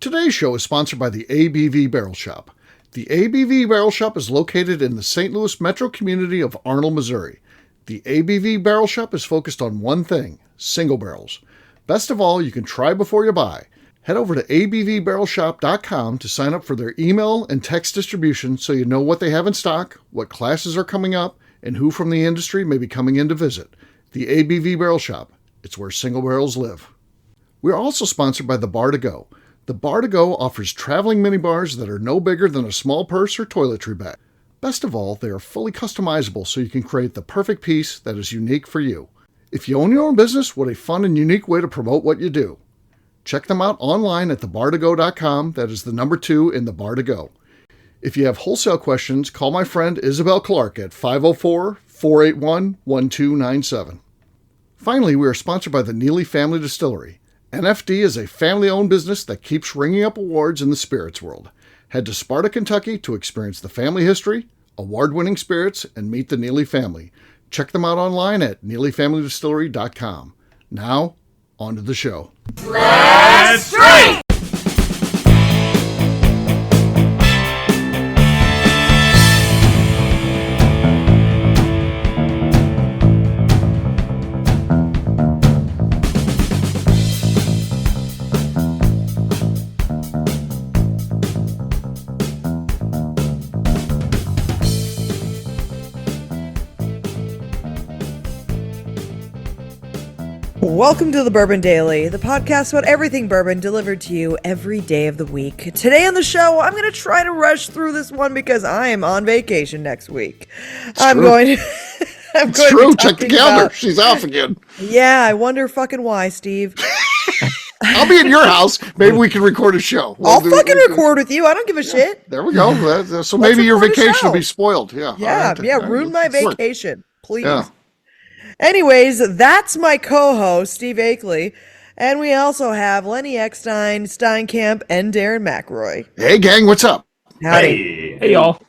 Today's show is sponsored by the ABV Barrel Shop. The ABV Barrel Shop is located in the St. Louis metro community of Arnold, Missouri. The ABV Barrel Shop is focused on one thing, single barrels. Best of all, you can try before you buy. Head over to abvbarrelshop.com to sign up for their email and text distribution so you know what they have in stock, what classes are coming up, and who from the industry may be coming in to visit. The ABV Barrel Shop. It's where single barrels live. We're also sponsored by the Bar to Go. The Bar to Go offers traveling minibars that are no bigger than a small purse or toiletry bag. Best of all, they are fully customizable so you can create the perfect piece that is unique for you. If you own your own business, what a fun and unique way to promote what you do. Check them out online at thebar2go.com. That is the number 2 in the Bar to Go. If you have wholesale questions, call my friend Isabel Clark at 504-481-1297. Finally, we are sponsored by the Neely Family Distillery. NFD is a family-owned business that keeps ringing up awards in the spirits world. Head to Sparta, Kentucky to experience the family history, award-winning spirits, and meet the Neely family. Check them out online at neelyfamilydistillery.com. Now, on to the show. Let's drink! Welcome to the Bourbon Daily, the podcast about everything bourbon delivered to you every day of the week. Today on the show, I'm going to try to rush through this one because I am on vacation next week. I'm going to Check the calendar. She's off again. Yeah, I wonder fucking why, Steve. I'll be in your house. Maybe we can record a show. I'll fucking record with you. I don't give a shit. There we go. So maybe your vacation will be spoiled. Yeah. Ruin my vacation, please. Yeah. Anyways, that's my co-host, Steve Akeley. And we also have Lenny Eckstein, Steinkamp, and Darren McElroy. Hey, gang, what's up? Howdy. Hey, y'all.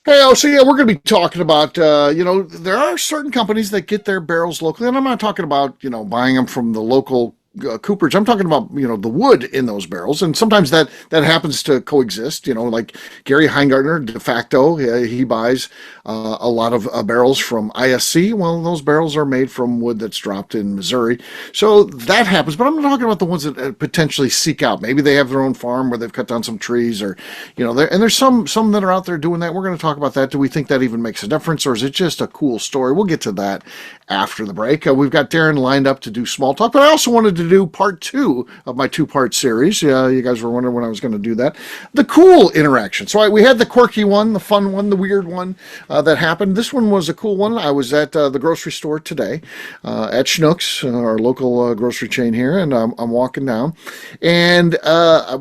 Hey, so yeah, we're going to be talking about, there are certain companies that get their barrels locally. And I'm not talking about, buying them from the local cooperage. I'm talking about, the wood in those barrels. And sometimes that happens to coexist, like Gary Heingartner, de facto, he buys a lot of barrels from ISC. Well, those barrels are made from wood that's dropped in Missouri. So that happens. But I'm not talking about the ones that potentially seek out. Maybe they have their own farm where they've cut down some trees or, and there's some that are out there doing that. We're going to talk about that. Do we think that even makes a difference or is it just a cool story? We'll get to that after the break. We've got Darren lined up to do small talk, but I also wanted to do part 2 of my 2-part series. You guys were wondering when I was going to do that. The cool interaction. So we had the quirky one, the fun one, the weird one that happened. This one was a cool one. I was at the grocery store today at Schnucks, our local grocery chain here, and I'm walking down, and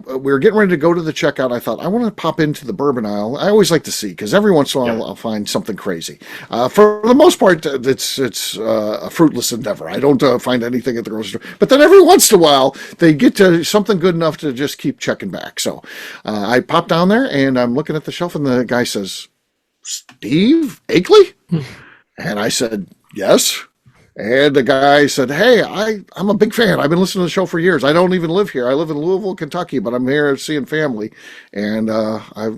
we were getting ready to go to the checkout. I thought, I want to pop into the bourbon aisle. I always like to see, because every once in a while I'll find something crazy. For the most part, it's a fruitless endeavor. I don't find anything at the grocery store. But then every once in a while, they get to something good enough to just keep checking back. So I pop down there, and I'm looking at the shelf, and the guy says, Steve Akeley? And I said, yes. And the guy said, hey, I'm a big fan. I've been listening to the show for years. I don't even live here. I live in Louisville, Kentucky, but I'm here seeing family. And I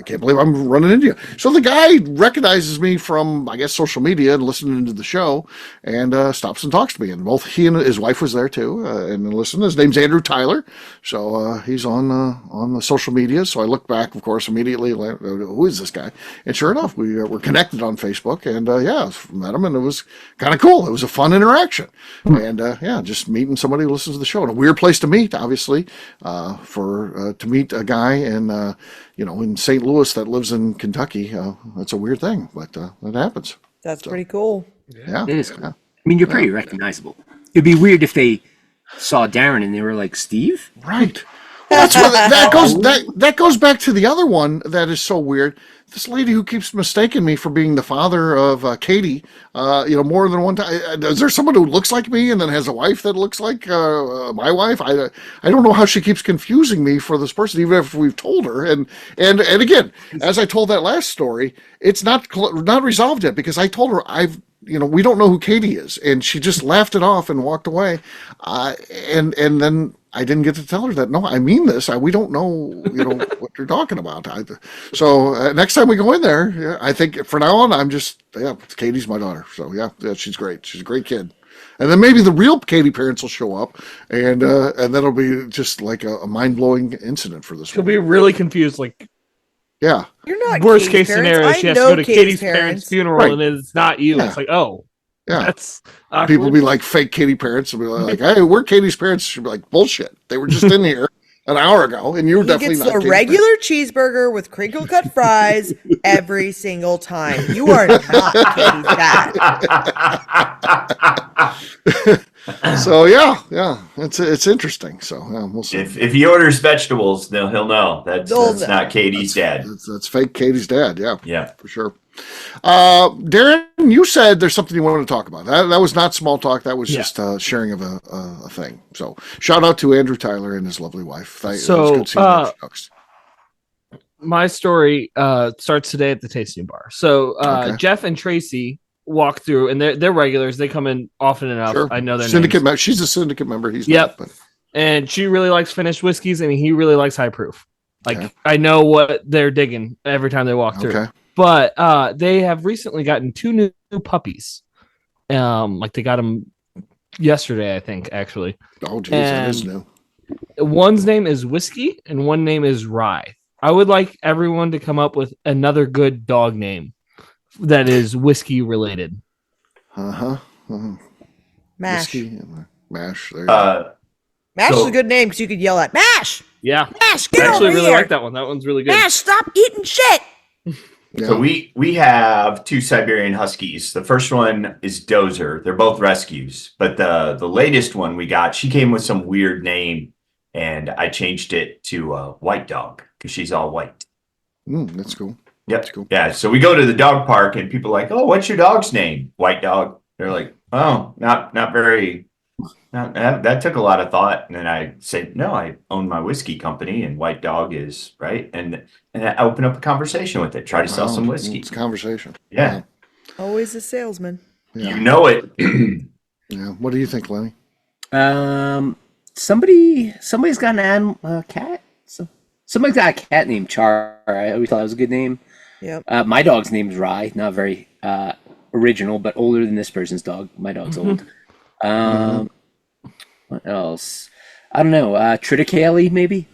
can't believe I'm running into you. So the guy recognizes me from, I guess, social media and listening to the show and stops and talks to me. And both he and his wife was there, too, and listened. His name's Andrew Tyler. So he's on the social media. So I looked back, of course, immediately. Who is this guy? And sure enough, we were connected on Facebook. And, met him, and it was kind of cool. It was a fun interaction. And, just meeting somebody who listens to the show. And a weird place to meet, obviously, to meet a guy in St. Louis that lives in Kentucky. That's a weird thing, but that happens. That's pretty cool. Yeah. It is cool. Yeah. I mean, you're pretty recognizable. It'd be weird if they saw Darren and they were like, Steve? Right. Well, that's what that goes back to the other one that is so weird. This lady who keeps mistaking me for being the father of Katie, more than one time. Is there someone who looks like me and then has a wife that looks like my wife? I don't know how she keeps confusing me for this person, even if we've told her. And again, as I told that last story, it's not resolved yet because I told her we don't know who Katie is, and she just laughed it off and walked away. And then I didn't get to tell her that. No, I mean this. We don't know, what you're talking about. So next time we go in there, yeah, I think for now on, I'm just, Katie's my daughter. So yeah, she's great. She's a great kid. And then maybe the real Katie parents will show up, and then it'll be just like a mind-blowing incident for this She'll one. be really confused. Like, Yeah. You're not worst Katie's case parents. scenario, I she has to know go to Katie's parents' parents. funeral, Right. and it's not you. Yeah. It's like, oh, Yeah. that's awkward. People be like fake Katie parents and be like, "Hey, we're Katie's parents." She'll be like, "Bullshit! They were just in here an hour ago, and you were He definitely gets not." the Katie's regular cheeseburger with crinkle cut fries every single time. You are not Katie's dad. So yeah, it's interesting. So we'll see. If he orders vegetables, then he'll know that's They'll know. not Katie's dad. That's fake Katie's dad. Yeah, Yeah. for sure. Darren, you said there's something you wanted to talk about. That was not small talk. That was just sharing of a thing. So shout out to Andrew Tyler and his lovely wife. It was good seeing those folks. My story starts today at the tasting bar. So Okay. Jeff and Tracy walk through, and they're regulars. They come in often enough. Sure. I know their syndicate. names. She's a syndicate member. He's Yep. not. But And she really likes finished whiskeys, and he really likes high proof. Like, Okay. I know what they're digging every time they walk through. okay. But they have recently gotten 2 new puppies. Like they got them yesterday, I think, actually. Oh, geez, that is And- new. One's name is Whiskey, and one name is Rye. I would like everyone to come up with another good dog name that is whiskey related. Uh-huh. Mash. Whiskey, mash. There you go. Mash So- is a good name because you could yell at Mash. Yeah, Mash, I get actually over really here. like that one. That one's really good. Mash, stop eating shit. Yeah. So we have 2 Siberian Huskies. The first one is Dozer. They're both rescues, but the latest one we got, she came with some weird name, and I changed it to White Dog because she's all white. That's cool. Yep. That's cool. Yeah. So we go to the dog park, and people are like, "Oh, what's your dog's name?" White Dog. They're like, "Oh, not very." That took a lot of thought, and then I said, "No, I own my whiskey company, and White Dog is right." And I open up a conversation with it, try to sell some whiskey. It's a conversation. Yeah, Always a salesman. Yeah. you know it. Yeah. What do you think, Lenny? Somebody's got an cat. Somebody's got a cat named Char. I always thought it was a good name. Yep. My dog's name is Rye. Not very original, but older than this person's dog. My dog's old. What else? I don't know. Triticale, maybe?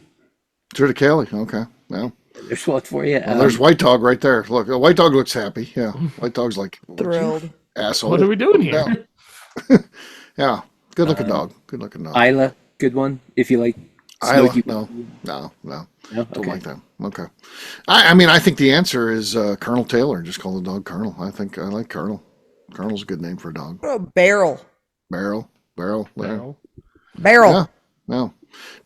Triticale. Okay. Well, There's one for you. there's White Dog right there. Look, White Dog looks happy. Yeah. White Dog's like Thrilled. asshole. What are we doing here? Yeah. Yeah. Good looking dog. Good looking dog. Isla, good one. If you like. Isla. smoky- No. No? Don't Okay. like that. Okay. I mean, I think the answer is Colonel Taylor. Just call the dog Colonel. I think I like Colonel. Colonel's a good name for a dog. What about Barrel? Barrel. There. Barrel. Yeah. No.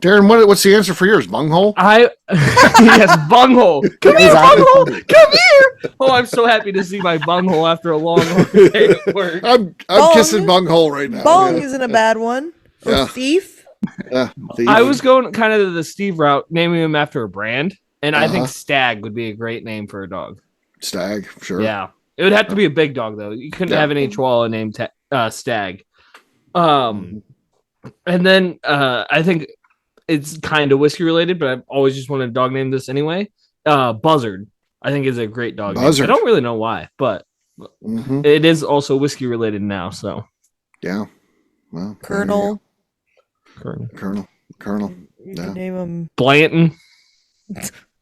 Darren, what's the answer for yours? Bunghole? Yes, bunghole. Come here, bunghole. Come here. Oh, I'm so happy to see my bunghole after a long day at work. I'm Bung. kissing bunghole right now. Bong Yeah. isn't a bad one. Or Yeah. Thief. Yeah. I was going kind of the Steve route, naming him after a brand, and I think Uh-huh. Stag would be a great name for a dog. Stag, sure. Yeah, it would have to be a big dog though. You couldn't Yeah. have any Chihuahua named Stag. And then I think it's kind of whiskey related, but I've always just wanted a dog named this anyway. Buzzard, I think, is a great dog Buzzard. name. I don't really know why, but Mm-hmm. it is also whiskey related now. So Yeah. Well, Colonel. Colonel. You Yeah. can name him. Blanton.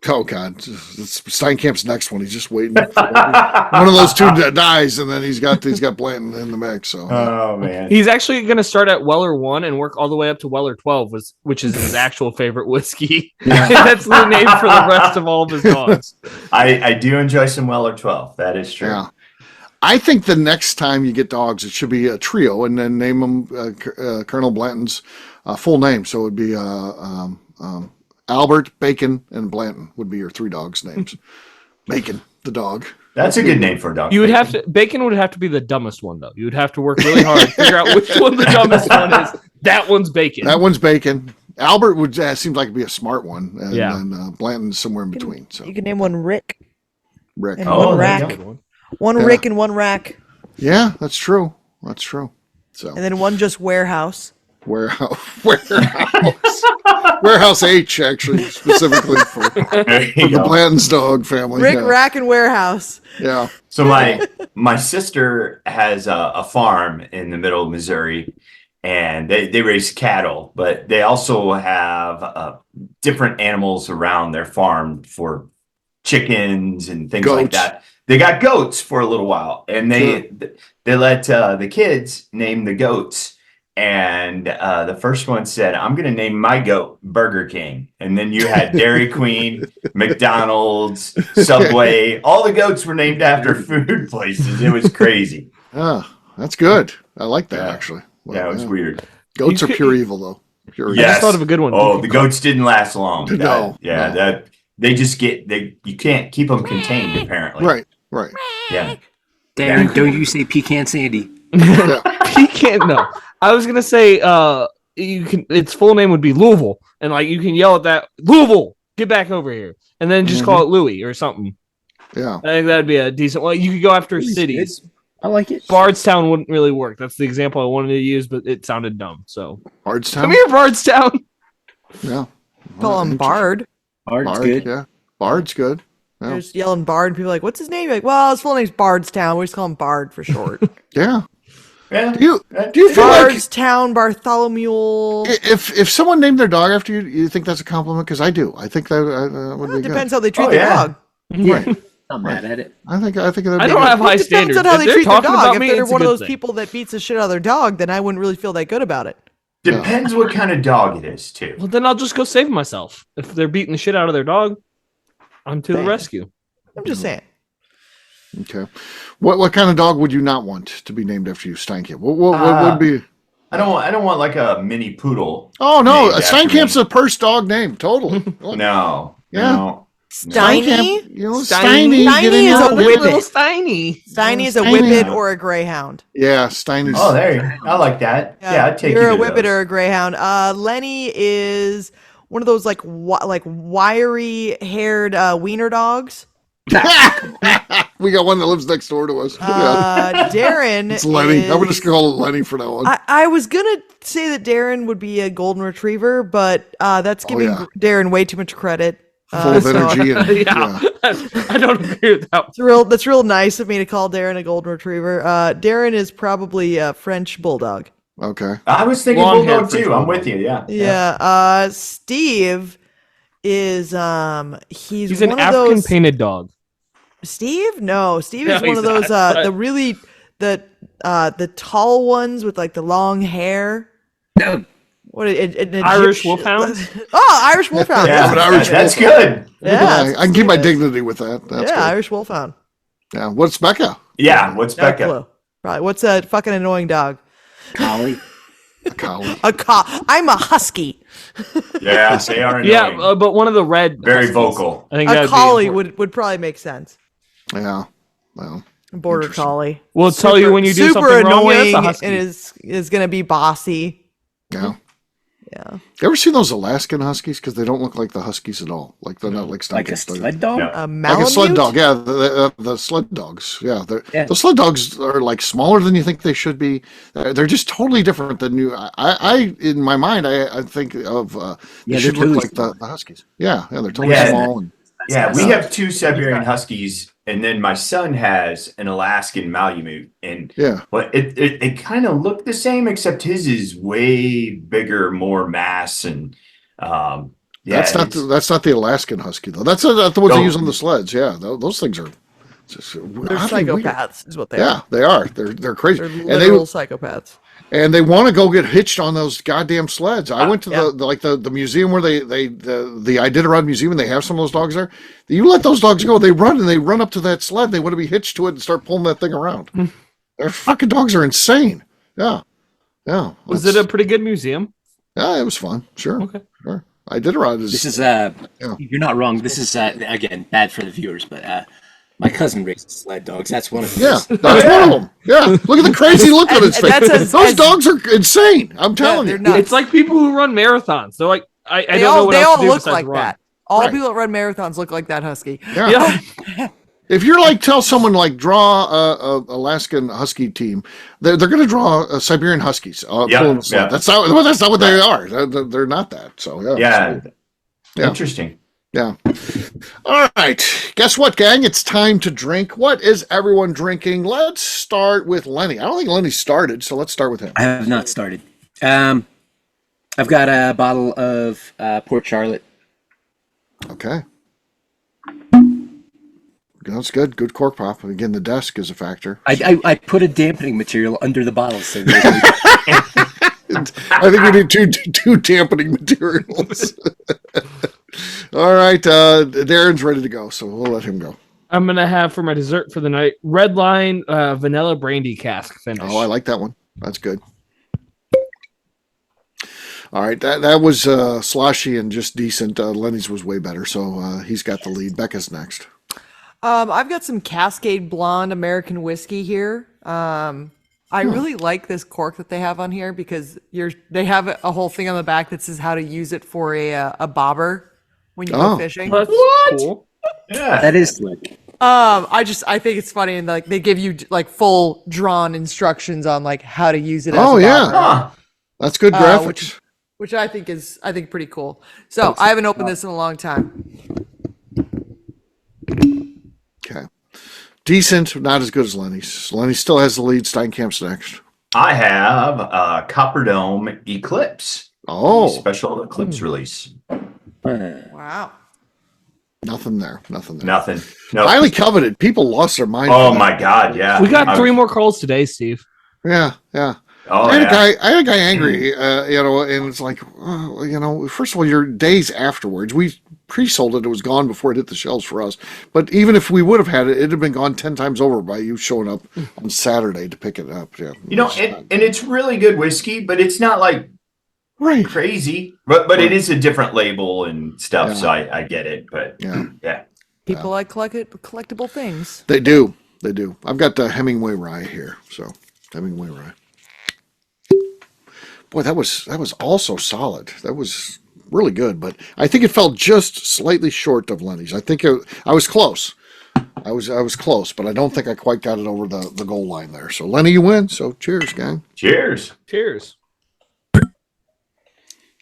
Oh God, it's Steinkamp's next one. He's just waiting. One of those two dies, and then he's got Blanton in the mix. So Oh man. He's actually going to start at Weller 1 and work all the way up to Weller 12, which is his actual favorite whiskey. That's the name for the rest of all of his dogs. I do enjoy some Weller 12. That is true. yeah. I think the next time you get dogs, it should be a trio, and then name them Colonel Blanton's full name. So it would be Albert, Bacon, and Blanton would be your 3 dogs' names. Bacon, the dog. That's a good name for a dog. You would have to Bacon would have to be the dumbest one though. You would have to work really hard to figure out which one the dumbest one is. That one's Bacon. That one's Bacon. Albert would seems like to be a smart one, and Yeah. then Blanton's somewhere in between. So You can name one Rick Rick. and Oh, one there you Rack. go. One Yeah. Rick and one Rack. Yeah, that's true. That's true. So And then one just Warehouse. Warehouse H, actually, specifically for the Blanton's dog family. Rick Rack and Warehouse. Yeah. So my sister has a farm in the middle of Missouri, and they raise cattle, but they also have different animals around their farm for chickens and things like that. They got goats for a little while, and they let the kids name the goats. And the first one said, "I'm going to name my goat Burger King." And then you had Dairy Queen, McDonald's, Subway. All the goats were named after food places. It was crazy. Oh, that's good. I like that, actually. Well, yeah, it was weird. Goats are pure evil, though. Pure Yes. I just thought of a good one. Oh, the goats didn't last long. No. That they just you can't keep them contained, apparently. Right. Yeah. Darren, don't you say Pecan Sandy. Pecan, no. I was gonna say its full name would be Louisville, and like you can yell at that, "Louisville, get back over here," and then just call it Louis or something. Yeah. I think that'd be a decent. Well, you could go after cities. I like it. Bardstown wouldn't really work. That's the example I wanted to use, but it sounded dumb. So Bardstown. come here, Bardstown. Yeah. Call him Bard. Bard's good. Yeah. Bard's good. Yeah. They're just yelling Bard, and people are like, "What's his name?" You're like, well, his full name's Bardstown. We just call him Bard for short. Yeah. Yeah. Do you feel like Bardstown, Bartholomew? if someone named their dog after you, you think that's a compliment? Because I do. I think that would be Depends good. how they treat their dog. Right. I'm mad at it. I think that'd be I don't good. have high It depends standards. on how If they they're treat their talking dog. about If me, they're it's a one of good those thing. people that beats the shit out of their dog, then I wouldn't really feel that good about it. Depends what kind of dog it is, too. Well, then I'll just go save myself. If they're beating the shit out of their dog, I'm to the rescue. I'm just saying. Okay. What kind of dog would you not want to be named after you, Steinkamp? What would be? I don't want like a mini poodle. Oh no, named after Steinkamp's me. a purse dog name. Totally. No. Yeah. No. Steiny? You know, Steiny. Steiny. get in Steiny is there. a Little whippet. Steiny. Steiny is a Steiny. whippet or a greyhound. Yeah, Steiny's. Oh, there you go. I like that. Yeah, I'd take You're a either of whippet those. or a greyhound. Lenny is one of those like wiry haired wiener dogs. We got one that lives next door to us. Yeah. Darren It's Lenny. I'm is- just gonna call it Lenny for now on. I was gonna say that Darren would be a golden retriever, but that's giving yeah. Darren way too much credit. Full of energy. And, Yeah. I don't agree with that. That's real nice of me to call Darren a golden retriever. Darren is probably a French bulldog. Okay. I was thinking Long-haired bulldog too. French I'm with you. Yeah. Yeah. Steve is He's one an of African those. painted dog. Steve? No, Steve is No, one of he's those not, but- the really the tall ones with like the long hair. No. What an Irish Egyptian- Wolfhound? Oh, Irish Wolfhound. Yeah, an Irish that's wolfhound. good. Yeah, I can keep my dignity with that. That's yeah, good. Irish Wolfhound. Yeah. What's Beka? Yeah. What's No Beka? clue. Right. What's a fucking annoying dog? Collie. A collie. I'm a husky. Yeah, they are annoying. Yeah, but one of the red. Very Huskies. vocal. I think A that'd be collie important. would probably make sense. Yeah. Well. A border Interesting. collie. We'll tell you when you do super something wrong. Yeah, annoying it's a husky. and is gonna be bossy. Yeah. Yeah. You ever seen those Alaskan Huskies? Because they don't look like the Huskies at all. Like they're not like Like a Steinkamp. sled dog? No. A Like a Malamute? sled dog, yeah. The sled dogs, yeah. Yeah. The sled dogs are like smaller than you think they should be. They're just totally different than you. I in my mind, I think of they Yeah, should they're look totally like the Huskies. Yeah, they're totally Yeah. small. And, Yeah, we Yeah. have two Siberian Huskies, and then my son has an Alaskan Malamute, and yeah, but it kind of looked the same, except his is way bigger, more mass, and yeah, that's not the Alaskan Husky though. That's not the ones they No. use on the sleds. Yeah, those things are. Just, They're oddly weird. psychopaths, is what they Yeah, are. they are. They're crazy, They're and literal psychopaths. they want to go get hitched on those goddamn sleds. I went to yeah. the museum where the Iditarod Museum, and they have some of those dogs there. You let those dogs go, they run up to that sled. They want to be hitched to it and start pulling that thing around. Their fucking dogs are insane. Yeah, yeah. Was it a pretty good museum? Yeah, it was fun. Sure, Okay. sure. Iditarod is. This is you're not wrong. This is again bad for the viewers, but my cousin raises sled dogs. That's one of them. yeah, that's one of them. Yeah, look at the crazy look on his And face. that's Those dogs are insane. I'm telling they're you. nuts. It's like people who run marathons. They're like, I They don't know all what they else all to do look besides like run. that. All Right. people that run marathons look like that husky. Yeah. Yeah. If you're like, tell someone like draw a Alaskan Husky team, they're going to draw Siberian Huskies. Yeah. That's not what they are. They're not that. So Yeah. Yeah. Interesting. Yeah. All right. Guess what, gang? It's time to drink. What is everyone drinking? Let's start with Lenny. I don't think Lenny started, so let's start with him. I have not started. I've got a bottle of Port Charlotte. Okay. That's good. Good cork pop. Again, the desk is a factor. I put a dampening material under the bottle. So I think we need two dampening materials. All right. Darren's ready to go, so we'll let him go. I'm going to have for my dessert for the night, Red Line Vanilla Brandy Cask finish. Oh, I like that one. That's good. All right. That was sloshy and just decent. Lenny's was way better, so he's got the lead. Becca's next. I've got some Cascade Blonde American whiskey here. I really like this cork that they have on here because they have a whole thing on the back that says how to use it for a bobber when you go fishing. That's cool. Yeah. that is slick. I think it's funny, and like they give you like full drawn instructions on like how to use it as a bobber. Huh. That's good graphics. Which I think is pretty cool. So I haven't opened this in a long time. Okay. Decent, not as good as Lenny's. Lenny still has the lead. Steinkamp's next. I have a Copperdome Eclipse. Oh. Special Eclipse release. Wow. Nothing there. Nothing. No. Highly coveted. People lost their mind. Oh my God! Yeah. We got 3 more calls today, Steve. Yeah. Oh, I had a guy angry, and it's like, first of all, your days afterwards, we pre-sold it. It was gone before it hit the shelves for us. But even if we would have had it, it'd have been gone 10 times over by you showing up on Saturday to pick it up. Yeah. And it's really good whiskey, but it's not like crazy. But it is a different label and stuff, so I get it. But yeah. People like collectible things. They do. I've got the Hemingway Rye here. So Hemingway Rye. Boy, that was also solid. That was really good, but I think it fell just slightly short of Lenny's. I think I was close. I was close, but I don't think I quite got it over the goal line there. So Lenny, you win. So cheers, gang. Cheers.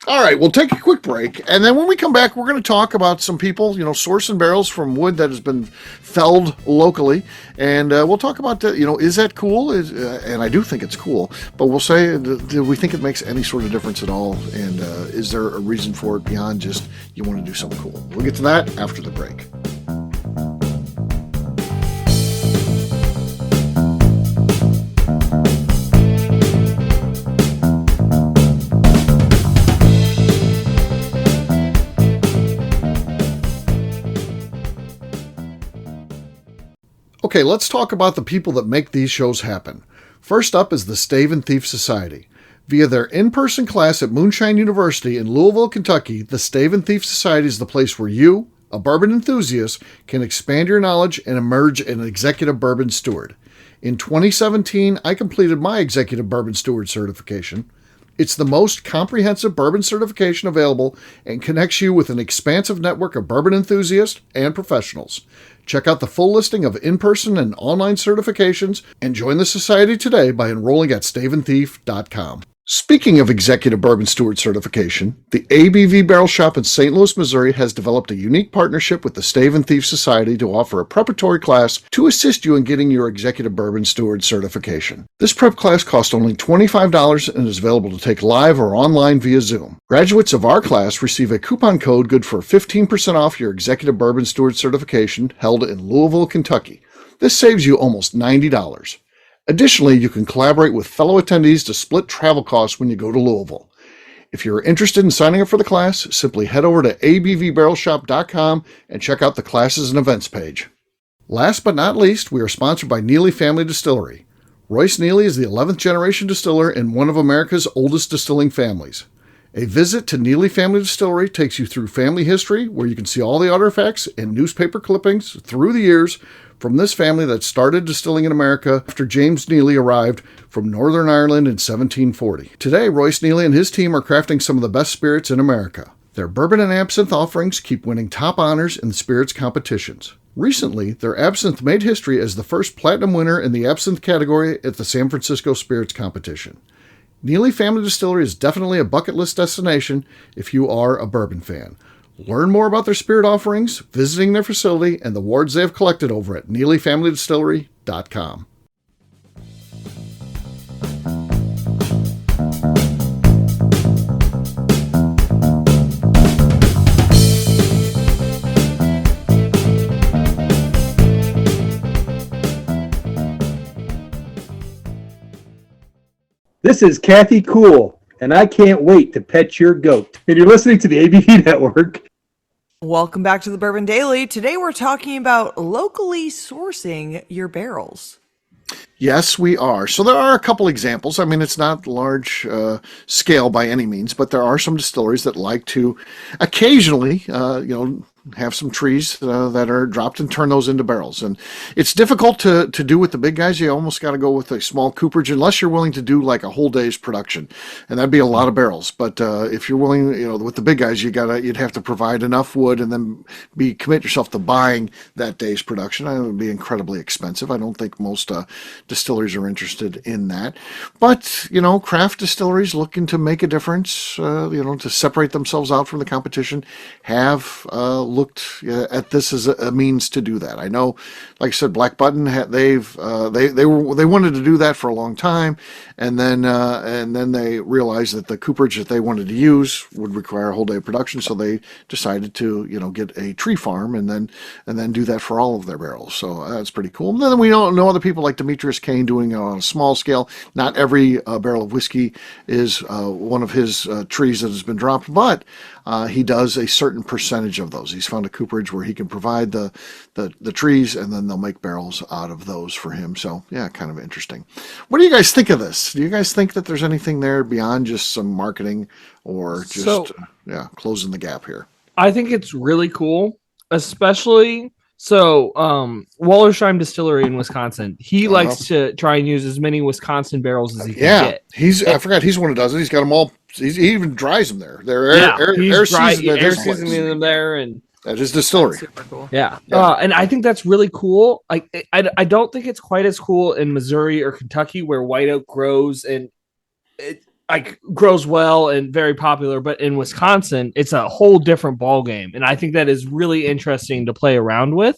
All right, we'll take a quick break, and then when we come back, we're going to talk about some people, sourcing barrels from wood that has been felled locally, and we'll talk about, is that cool? And I do think it's cool, but we'll say, do we think it makes any sort of difference at all, and is there a reason for it beyond just you want to do something cool? We'll get to that after the break. Okay, let's talk about the people that make these shows happen. First up is the Stave and Thief Society. Via their in-person class at Moonshine University in Louisville, Kentucky, the Stave and Thief Society is the place where you, a bourbon enthusiast, can expand your knowledge and emerge an executive bourbon steward. In 2017, I completed my executive bourbon steward certification. It's the most comprehensive bourbon certification available and connects you with an expansive network of bourbon enthusiasts and professionals. Check out the full listing of in-person and online certifications and join the society today by enrolling at staveandthief.com. Speaking of Executive Bourbon Steward certification, the ABV Barrel Shop in St. Louis, Missouri has developed a unique partnership with the Stave and Thief Society to offer a preparatory class to assist you in getting your Executive Bourbon Steward certification. This prep class costs only $25 and is available to take live or online via Zoom. Graduates of our class receive a coupon code good for 15% off your Executive Bourbon Steward certification held in Louisville, Kentucky. This saves you almost $90. Additionally, you can collaborate with fellow attendees to split travel costs when you go to Louisville. If you're interested in signing up for the class, simply head over to abvbarrelshop.com and check out the classes and events page. Last but not least, we are sponsored by Neely Family Distillery. Royce Neely is the 11th generation distiller in one of America's oldest distilling families. A visit to Neely Family Distillery takes you through family history, where you can see all the artifacts and newspaper clippings through the years from this family that started distilling in America after James Neely arrived from Northern Ireland in 1740. Today, Royce Neely and his team are crafting some of the best spirits in America. Their bourbon and absinthe offerings keep winning top honors in the spirits competitions. Recently, their absinthe made history as the first platinum winner in the absinthe category at the San Francisco Spirits Competition. Neely Family Distillery is definitely a bucket list destination if you are a bourbon fan. Learn more about their spirit offerings, visiting their facility, and the awards they have collected over at NeelyFamilyDistillery.com. This is Kathy Cool, and I can't wait to pet your goat. And you're listening to the ABV Network. Welcome back to the Bourbon Daily. Today we're talking about locally sourcing your barrels. Yes, we are. So there are a couple examples. I mean, it's not large scale by any means, but there are some distilleries that like to occasionally, have some trees that are dropped and turn those into barrels. And it's difficult to do with the big guys. You almost got to go with a small cooperage unless you're willing to do like a whole day's production, and that'd be a lot of barrels. But if you're willing, with the big guys, you'd have to provide enough wood and then commit yourself to buying that day's production. It would be incredibly expensive. I don't think most distilleries are interested in that. But craft distilleries looking to make a difference, to separate themselves out from the competition, have looked at this as a means to do that. I know, like I said, Black Button they wanted to do that for a long time, and then they realized that the cooperage that they wanted to use would require a whole day of production, so they decided to get a tree farm and then do that for all of their barrels. So that's pretty cool. And then we know other people like Demetrius Kane doing it on a small scale. Not every barrel of whiskey is one of his trees that has been dropped, but he does a certain percentage of those. He's found a cooperage where he can provide the trees, and then they'll make barrels out of those for him. So yeah, kind of interesting. What do you guys think of this? Do you guys think that there's anything there beyond just some marketing or just closing the gap here? I think it's really cool, especially Wallersheim Distillery in Wisconsin. He likes to try and use as many Wisconsin barrels as he can get. I forgot he's one who does it. He's got them all. He even dries them there. They're air seasoning them there, and at his distillery. Super cool. Yeah. And I think that's really cool. I don't think it's quite as cool in Missouri or Kentucky, where white oak grows and it grows well and very popular. But in Wisconsin, it's a whole different ball game, and I think that is really interesting to play around with.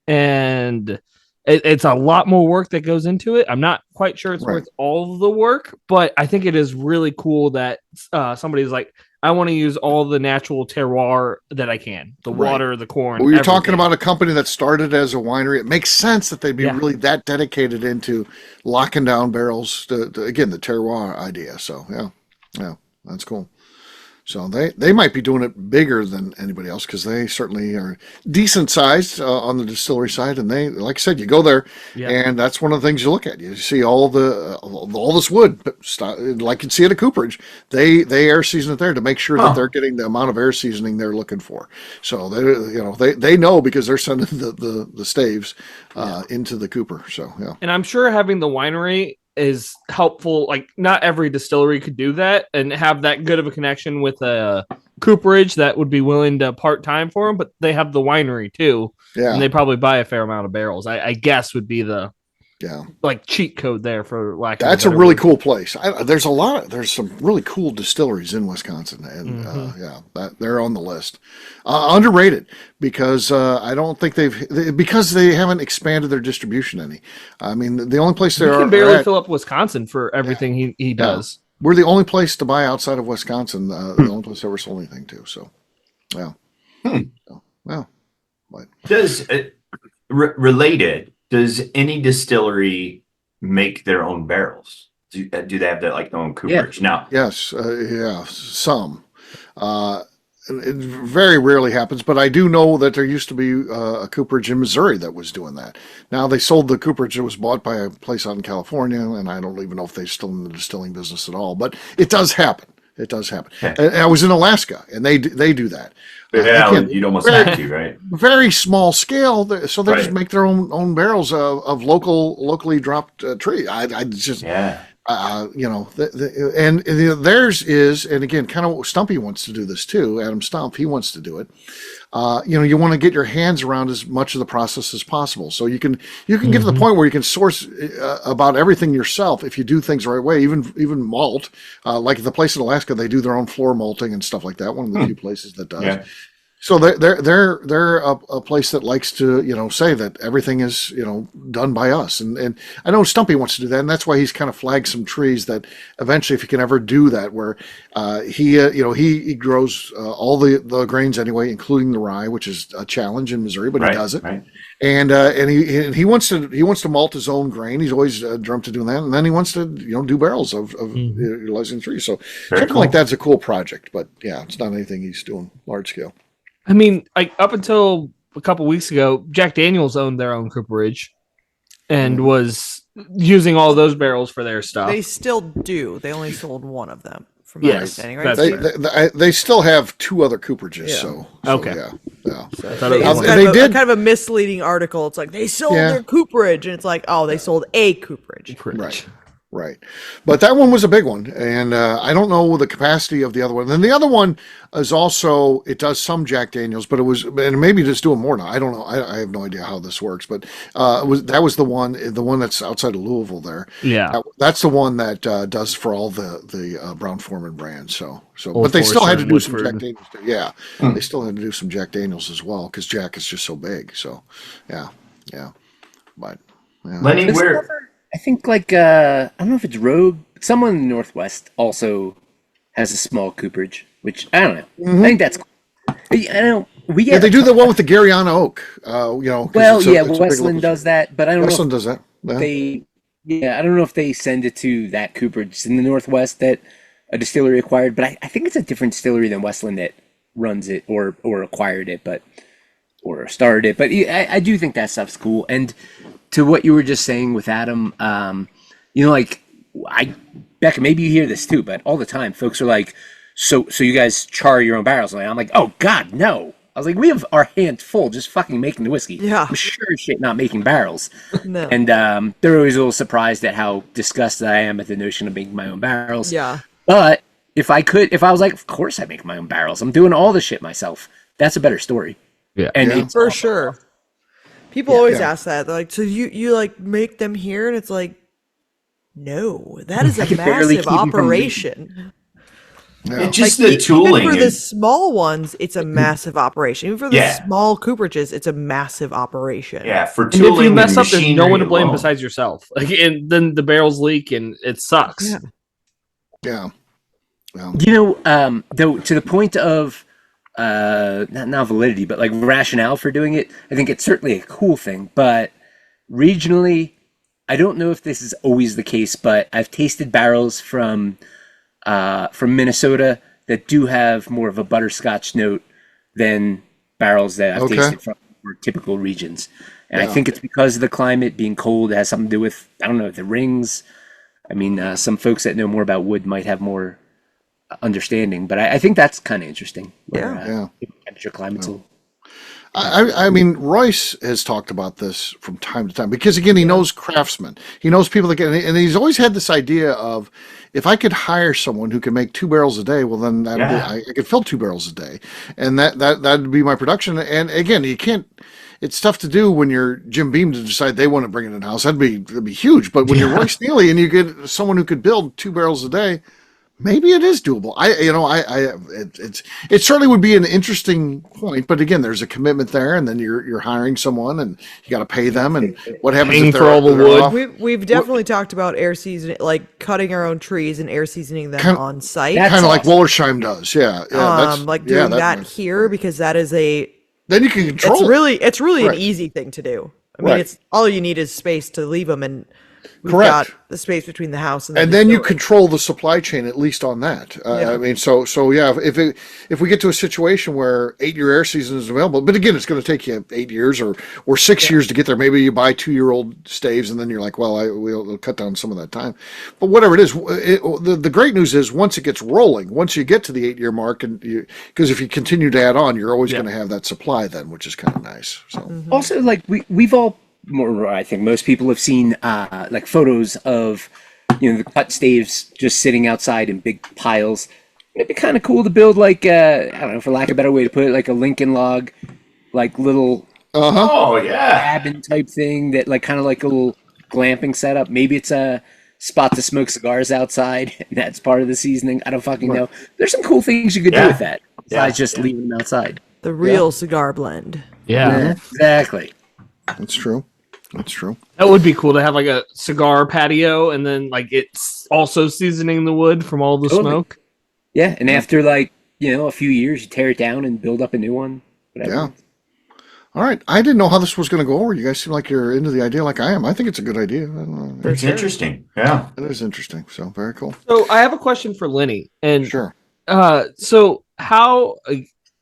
And it's a lot more work that goes into it. I'm not quite sure it's worth all of the work, but I think it is really cool that somebody's like, I want to use all the natural terroir that I can, the water, the corn. Well, you're talking about a company that started as a winery. It makes sense that they'd be really that dedicated into locking down barrels again, the terroir idea. So yeah, that's cool. So they might be doing it bigger than anybody else, because they certainly are decent sized on the distillery side. And they, like I said, you go there and that's one of the things you look at. You see all this wood, like you'd see at a cooperage. They air season it there to make sure that they're getting the amount of air seasoning they're looking for. So they know, because they're sending the staves into the cooper. So yeah. And I'm sure having the winery is helpful. Like, not every distillery could do that and have that good of a connection with a cooperage that would be willing to part-time for them, but they have the winery too. Yeah. And they probably buy a fair amount of barrels, I guess would be the cheat code there, for lack of That's a really cool place. There's some really cool distilleries in Wisconsin, and they're on the list. Underrated, because I don't think because they haven't expanded their distribution any. I mean, the only place you can barely fill up Wisconsin for everything he does. We're the only place to buy outside of Wisconsin. The only place I ever sold anything to. So, but does related. Does any distillery make their own barrels? Do they have their own cooperage? Now, yes, some. It very rarely happens, but I do know that there used to be a cooperage in Missouri that was doing that. Now they sold the cooperage; it was bought by a place out in California, and I don't even know if they're still in the distilling business at all. But it does happen. It does happen. Okay. And I was in Alaska, and they do that. Again, you'd almost have to, right? Very small scale, so they just make their own barrels of locally dropped tree. Theirs is, and again, kind of Stumpy wants to do this too. Adam Stump, he wants to do it. You want to get your hands around as much of the process as possible, so you can get to the point where you can source about everything yourself if you do things the right way. Even malt, like the place in Alaska, they do their own floor malting and stuff like that. One of the few places that does. Yeah. So they're a place that likes to say that everything is done by us, and I know Stumpy wants to do that, and that's why he's kind of flagged some trees that eventually, if he can ever do that, where he grows all the grains anyway, including the rye, which is a challenge in Missouri, but he does it, right. and he wants to malt his own grain. He's always dreamt of doing that, and then he wants to do barrels of utilizing trees. So Very something cool. like that's a cool project, but yeah, it's not anything he's doing large scale. I mean, like up until a couple weeks ago, Jack Daniels owned their own cooperage and was using all those barrels for their stuff. They still do. They only sold one of them, from my Yes, understanding, right? that's They still have two other cooperages, Yeah. so Okay. yeah. I thought it It's was They did- kind of a misleading article. It's like they sold Yeah. their cooperage, and it's like, oh, they sold a cooperage. Right. But that one was a big one, and I don't know the capacity of the other one. And the other one is also, it does some Jack Daniels, but and maybe just doing more now. I don't know. I have no idea how this works, but that was the one that's outside of Louisville there. Yeah. That's the one that does for all the Brown Forman brands. So, Old but they still had to do Forester, some Jack Woodford. Daniels. Too. Yeah, they still had to do some Jack Daniels as well because Jack is just so big. So, yeah. But yeah. Lenny, This where? other- I think I don't know if it's Rogue. Someone in the Northwest also has a small cooperage, which I don't know. I think that's cool. I don't. We Yeah, get they do the one with the Garyana oak. 'Cause well, it's a big Westland local- does that, but I don't know. Westland If does that. Yeah. I don't know if they send it to that cooperage in the Northwest that a distillery acquired, but I think it's a different distillery than Westland that runs it or acquired it, or started it. But I do think that stuff's cool. And to what you were just saying with Adam, Becca, maybe you hear this too, but all the time, folks are like, so you guys char your own barrels. And I'm like, oh God, no. I was like, we have our hands full just fucking making the whiskey. Yeah. I'm sure as shit not making barrels. No. And they're always a little surprised at how disgusted I am at the notion of making my own barrels. Yeah. But if I was like, of course I make my own barrels. I'm doing all the shit myself. That's a better story. Yeah. And Yeah. it's For sure. People always Yeah. ask that. They're like, so you like make them here? And it's like, no, that is a can barely massive keep 'em from operation. Yeah. It's just Like, the tooling. Even for the and- small ones, it's a massive operation. Even for the Yeah. small cooperages, it's a massive operation. yeah, for And tooling. if you mess and up, there's no one to machinery blame alone. besides yourself. And then the barrels leak, and it sucks. Yeah. Yeah. Well, though to the point of not validity, but like rationale for doing it, I think it's certainly a cool thing. But regionally, I don't know if this is always the case, but I've tasted barrels from Minnesota that do have more of a butterscotch note than barrels that I've Okay. tasted from more typical regions. And I Yeah. think it's because of the climate being cold. It has something to do with, I don't know, the rings. I mean, some folks that know more about wood might have more understanding, but I think that's kind of interesting. Where, Yeah. temperature, climate's a little. I mean, Royce has talked about this from time to time because, again, he knows craftsmen. He knows people that can, and he's always had this idea of if I could hire someone who can make 2 barrels a day, well, then I could fill 2 barrels a day, and that'd be my production. And again, you can't. It's tough to do when you're Jim Beam to decide they want to bring it in house. That'd be huge. But when you're Royce Neely and you get someone who could build 2 barrels a day, maybe it is doable. It certainly would be an interesting point, but again, there's a commitment there, and then you're hiring someone, and you got to pay them, and what happens Paying if for all the they're wood. off? We've definitely talked about air seasoning, like cutting our own trees and air seasoning them Kind- on site. That's Kind of like awesome. Wollersheim does, yeah. Like doing that here, because that is Then you can control. it's really Right. an easy thing to do. I mean, Right. it's all you need is space to leave them, and we've Correct. got the space between the house and the And then you distillery. control the supply chain at least on that. Yeah. I mean, so yeah. If we get to a situation where 8-year air season is available, but again, it's going to take you 8 years or 6 years to get there. Maybe you buy 2-year-old staves, and then you're like, well, we'll cut down some of that time. But whatever it is, the great news is once it gets rolling, once you get to the 8-year mark, and because if you continue to add on, you're always going to have that supply then, which is kind of nice. So Also, like we've all, more, I think most people have seen like photos of the cut staves just sitting outside in big piles. It'd be kind of cool to build like I don't know, for lack of a better way to put it, like a Lincoln log, like little Oh yeah. cabin type thing that like kind of like a little glamping setup. Maybe it's a spot to smoke cigars outside, and that's part of the seasoning. I don't fucking know. There's some cool things you could do with that besides just leaving them outside. The real cigar blend. Yeah. Exactly. That's true. That's true. That would be cool to have like a cigar patio and then like it's also seasoning the wood from all the smoke. Yeah, and after like, a few years, you tear it down and build up a new one. Whatever. Yeah. All right. I didn't know how this was going to go over. You guys seem like you're into the idea like I am. I think it's a good idea. I don't know. It's interesting. Yeah. It is interesting. So very cool. So I have a question for Lenny. And Sure. so how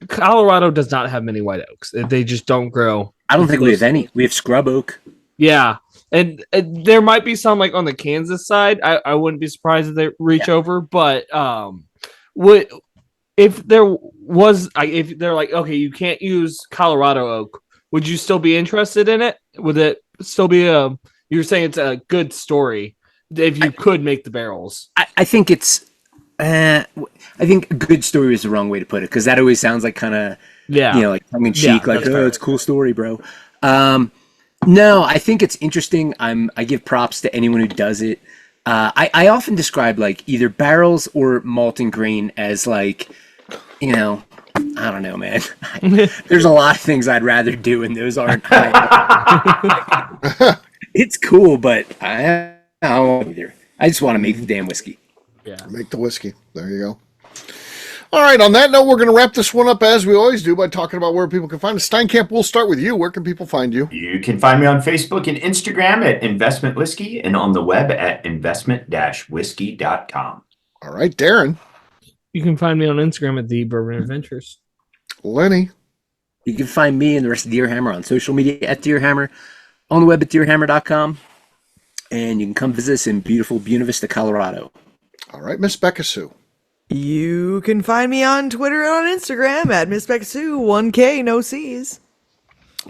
Colorado does not have many white oaks. They just don't grow. I don't think we have any. We have scrub oak. Yeah. And there might be some like on the Kansas side. I wouldn't be surprised if they reach over, but if they're like, okay, you can't use Colorado oak, would you still be interested in it? Would it still be you're saying it's a good story if you could make the barrels? I think it's I think a good story is the wrong way to put it, because that always sounds like kind of like tongue in cheek, like it's a cool story, bro. No, I think it's interesting. I give props to anyone who does it. I often describe like either barrels or malting grain as like, I don't know, man. There's a lot of things I'd rather do, and those aren't high. It's cool, but I don't want either. I just want to make the damn whiskey. Yeah. Make the whiskey. There you go. All right. On that note, we're going to wrap this one up as we always do by talking about where people can find us. Steinkamp, we'll start with you. Where can people find you? You can find me on Facebook and Instagram at Investment Whiskey and on the web at investment-whiskey.com. All right. Darren. You can find me on Instagram at the Bourbon Adventures. Lenny. You can find me and the rest of Deerhammer on social media at Deerhammer, on the web at deerhammer.com, and you can come visit us in beautiful Buena Vista, Colorado. All right. Miss Beka Sue. You can find me on Twitter and on Instagram at Miss Beka Sue, 1K, no C's.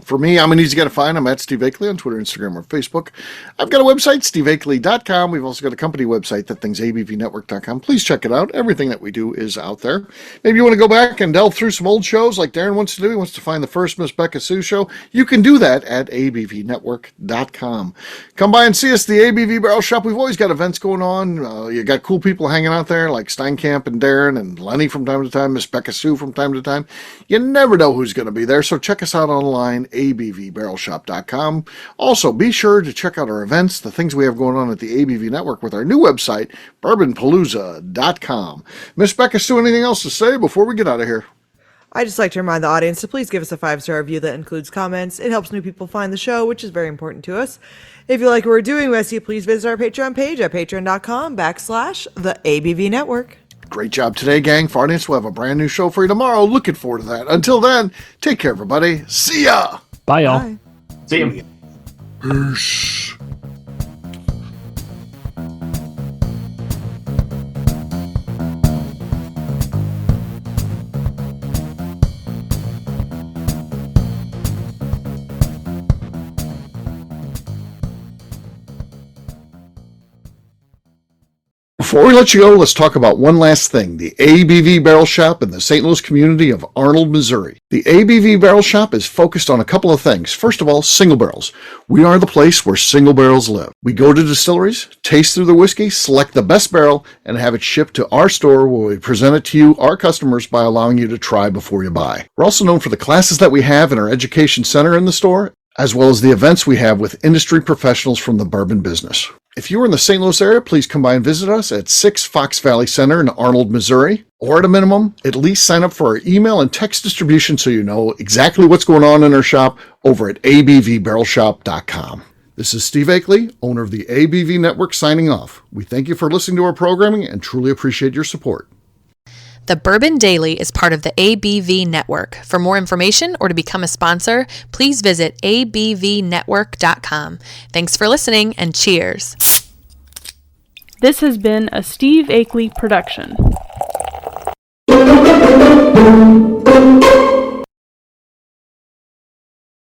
For me, I'm an easy guy to find. I'm at Steve Akeley on Twitter, Instagram, or Facebook. I've got a website, steveakeley.com. We've also got a company website, that thing's abvnetwork.com. Please check it out. Everything that we do is out there. Maybe you want to go back and delve through some old shows like Darren wants to do. He wants to find the first Miss Beka Sue show. You can do that at abvnetwork.com. Come by and see us, the ABV Barrel Shop. We've always got events going on. You got cool people hanging out there like Steinkamp and Darren and Lenny from time to time, Miss Beka Sue from time to time. You never know who's going to be there, so check us out online, abvbarrelshop.com. Also, be sure to check out our events, the things we have going on at the ABV Network with our new website, bourbonpalooza.com. Miss Beka Sue, anything else to say before we get out of here? I'd just like to remind the audience to please give us a 5-star review that includes comments. It helps new people find the show, which is very important to us. If you like what we're doing, we ask you please visit our Patreon page at patreon.com/the ABV Network. Great job today, gang. For audience, we'll have a brand new show for you tomorrow. Looking forward to that. Until then, take care, everybody. See ya. Bye, y'all. Bye. See you. Peace. Before we let you go, let's talk about one last thing. The ABV Barrel Shop in the St. Louis community of Arnold, Missouri. The ABV Barrel Shop is focused on a couple of things. First of all, single barrels. We are the place where single barrels live. We go to distilleries, taste through the whiskey, select the best barrel, and have it shipped to our store where we present it to you, our customers, by allowing you to try before you buy. We're also known for the classes that we have in our education center in the store, as well as the events we have with industry professionals from the bourbon business. If you are in the St. Louis area, please come by and visit us at 6 Fox Valley Center in Arnold, Missouri. Or at a minimum, at least sign up for our email and text distribution so you know exactly what's going on in our shop over at abvbarrelshop.com. This is Steve Akeley, owner of the ABV Network, signing off. We thank you for listening to our programming and truly appreciate your support. The Bourbon Daily is part of the ABV Network. For more information or to become a sponsor, please visit abvnetwork.com. Thanks for listening and cheers. This has been a Steve Akeley production.